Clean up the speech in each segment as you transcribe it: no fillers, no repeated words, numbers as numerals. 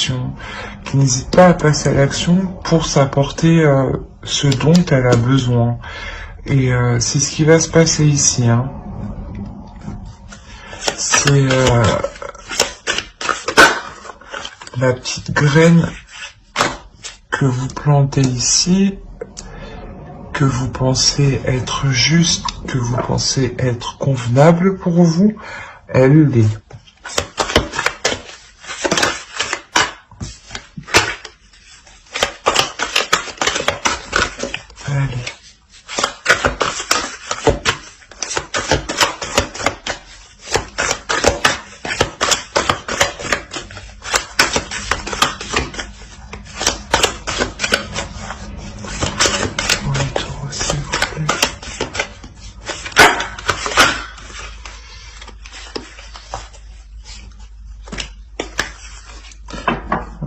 l'action, qui n'hésite pas à passer à l'action pour s'apporter ce dont elle a besoin. Et c'est ce qui va se passer ici. Hein. C'est la petite graine que vous plantez ici, que vous pensez être juste, que vous pensez être convenable pour vous, elle l'est. Allez.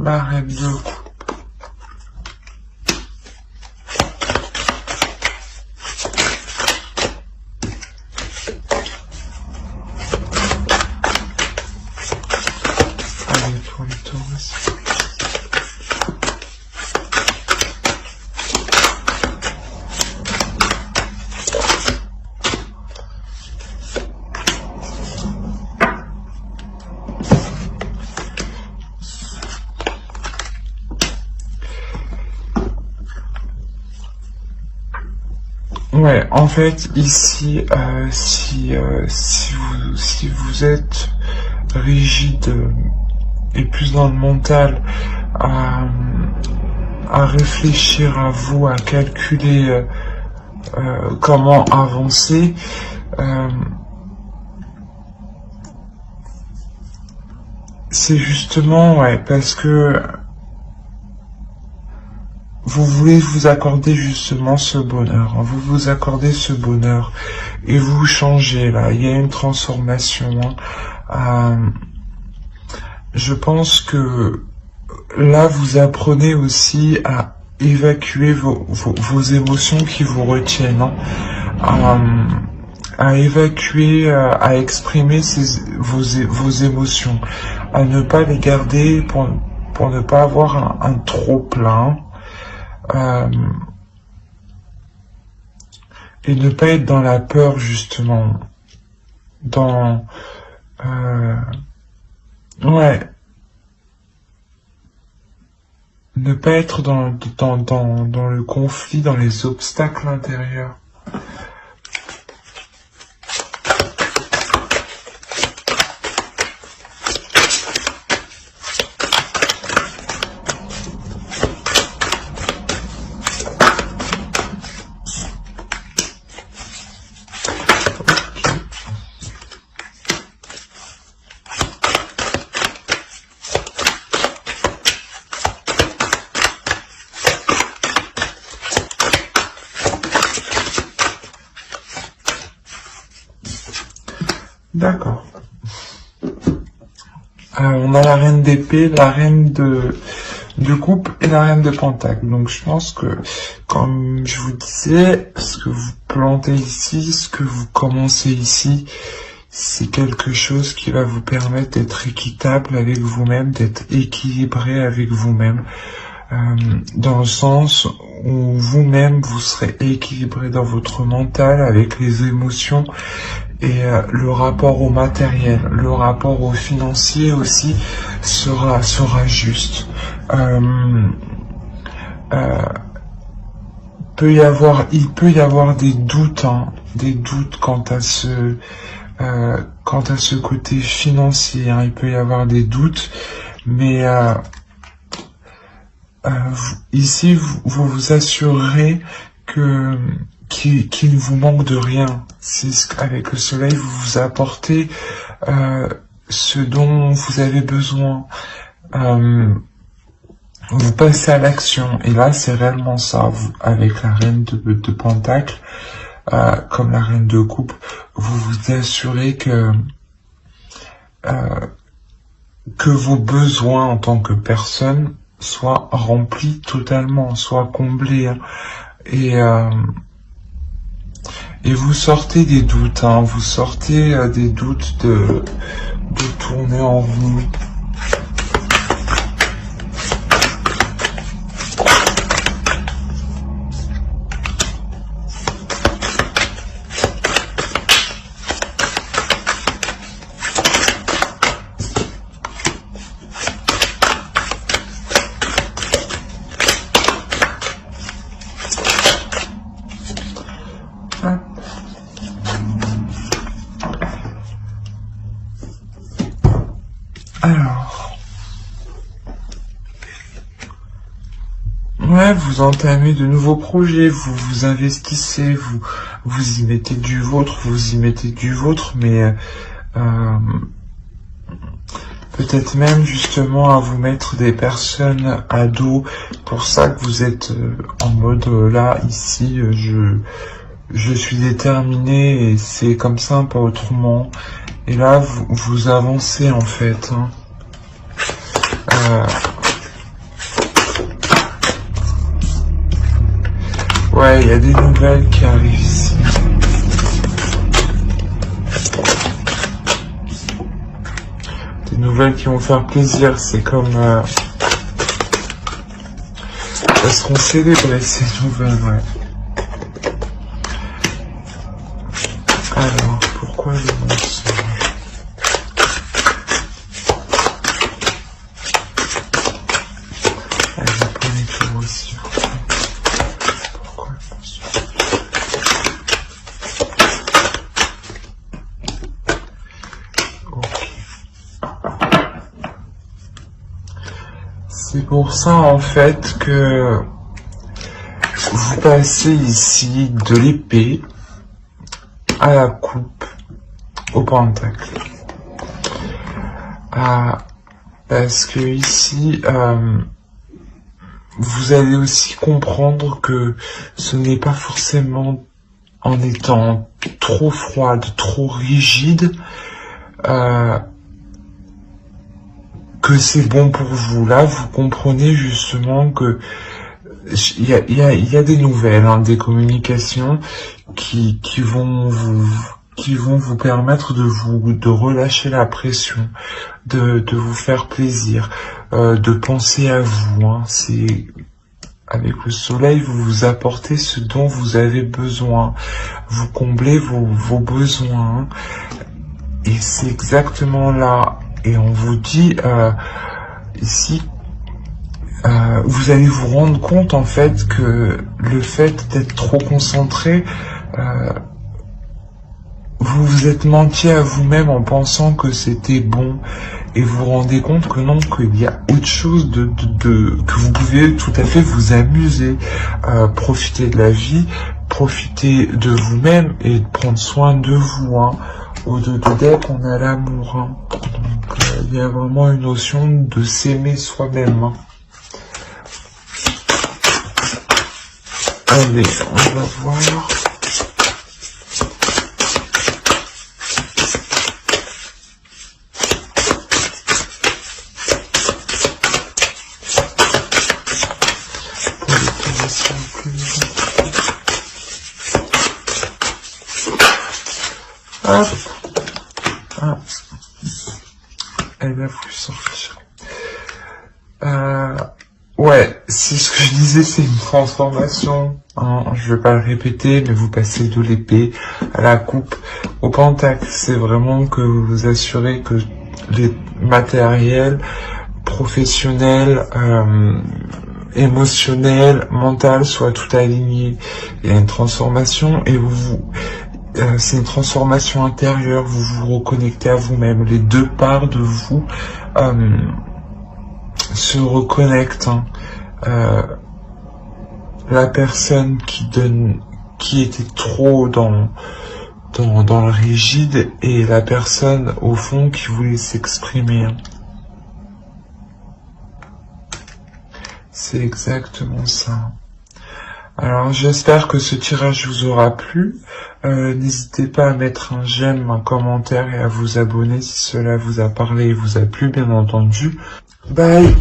La reine de coupe. Allez, pour les taureaux aussi. Ouais, en fait, ici, si vous êtes rigide et plus dans le mental, à réfléchir à vous, à calculer comment avancer, c'est justement, ouais, parce que vous voulez vous accorder justement ce bonheur, hein, vous vous accordez ce bonheur et vous changez là, il y a une transformation. Hein. Je pense que là vous apprenez aussi à évacuer vos émotions qui vous retiennent, hein, à évacuer, à exprimer vos émotions, à ne pas les garder pour ne pas avoir un trop plein. Et ne pas être dans la peur justement, dans ouais, ne pas être dans le conflit, dans les obstacles intérieurs. D'accord. On a la reine d'épée, la reine de coupe et la reine de pentacle. Donc je pense que, comme je vous disais, ce que vous plantez ici, ce que vous commencez ici, c'est quelque chose qui va vous permettre d'être équitable avec vous-même, d'être équilibré avec vous-même. Dans le sens où vous-même, vous serez équilibré dans votre mental avec les émotions et le rapport au matériel, le rapport au financier aussi sera juste. Il peut y avoir des doutes, hein, quant à ce côté financier, hein, il peut y avoir des doutes, mais ici vous vous assurerez qu'il ne vous manque de rien. C'est avec le soleil, vous vous apportez ce dont vous avez besoin. Vous passez à l'action. Et là, c'est réellement ça. Vous, avec la reine de pentacle, comme la reine de coupe, vous vous assurez que vos besoins en tant que personne soient remplis totalement, soient comblés. Hein. Et vous sortez des doutes, hein, vous sortez des doutes de tourner en rond. Ouais, vous entamez de nouveaux projets, vous vous investissez, vous y mettez du vôtre, mais peut-être même justement à vous mettre des personnes à dos. Pour ça que vous êtes en mode là, ici, je suis déterminé et c'est comme ça, pas autrement. Et là, vous avancez en fait. Hein. Ouais, il y a des nouvelles qui arrivent ici. Des nouvelles qui vont faire plaisir. C'est comme... elles seront célébrées, ces nouvelles, ouais. Alors, pourquoi le monstre? Allez, prenez tout aussi. Pourquoi le monstre? Ok. C'est pour ça, en fait, que vous passez ici de l'épée à la coupe, au pentacle. Parce que ici, vous allez aussi comprendre que ce n'est pas forcément en étant trop froide, trop rigide, que c'est bon pour vous. Là, vous comprenez justement que il y a des nouvelles, hein, des communications qui vont vous permettre de relâcher la pression, de vous faire plaisir, de penser à vous. Hein. C'est avec le soleil, vous vous apportez ce dont vous avez besoin, vous comblez vos besoins, et c'est exactement là. Et on vous dit ici, vous allez vous rendre compte en fait que le fait d'être trop concentré, vous vous êtes menti à vous-même en pensant que c'était bon, et vous vous rendez compte que non, qu'il y a autre chose que vous pouvez tout à fait vous amuser, profiter de la vie, profiter de vous-même et prendre soin de vous. Hein. Au-delà qu'on a l'amour. Hein. Donc il y a vraiment une notion de s'aimer soi-même. Hein. Allez, on va voir. Hop. Ah. Elle va plus sortir. Ouais, c'est ce que je disais, c'est une transformation. Hein, je vais pas le répéter, mais vous passez de l'épée à la coupe au pentacle. C'est vraiment que vous vous assurez que les matériels, professionnels, émotionnels, mental soient tout alignés. Il y a une transformation et c'est une transformation intérieure, vous vous reconnectez à vous-même. Les deux parts de vous se reconnectent. Hein. La personne qui était trop dans le rigide, et la personne au fond qui voulait s'exprimer. Hein. C'est exactement ça. Alors j'espère que ce tirage vous aura plu. N'hésitez pas à mettre un j'aime, un commentaire et à vous abonner si cela vous a parlé et vous a plu, bien entendu. Bye!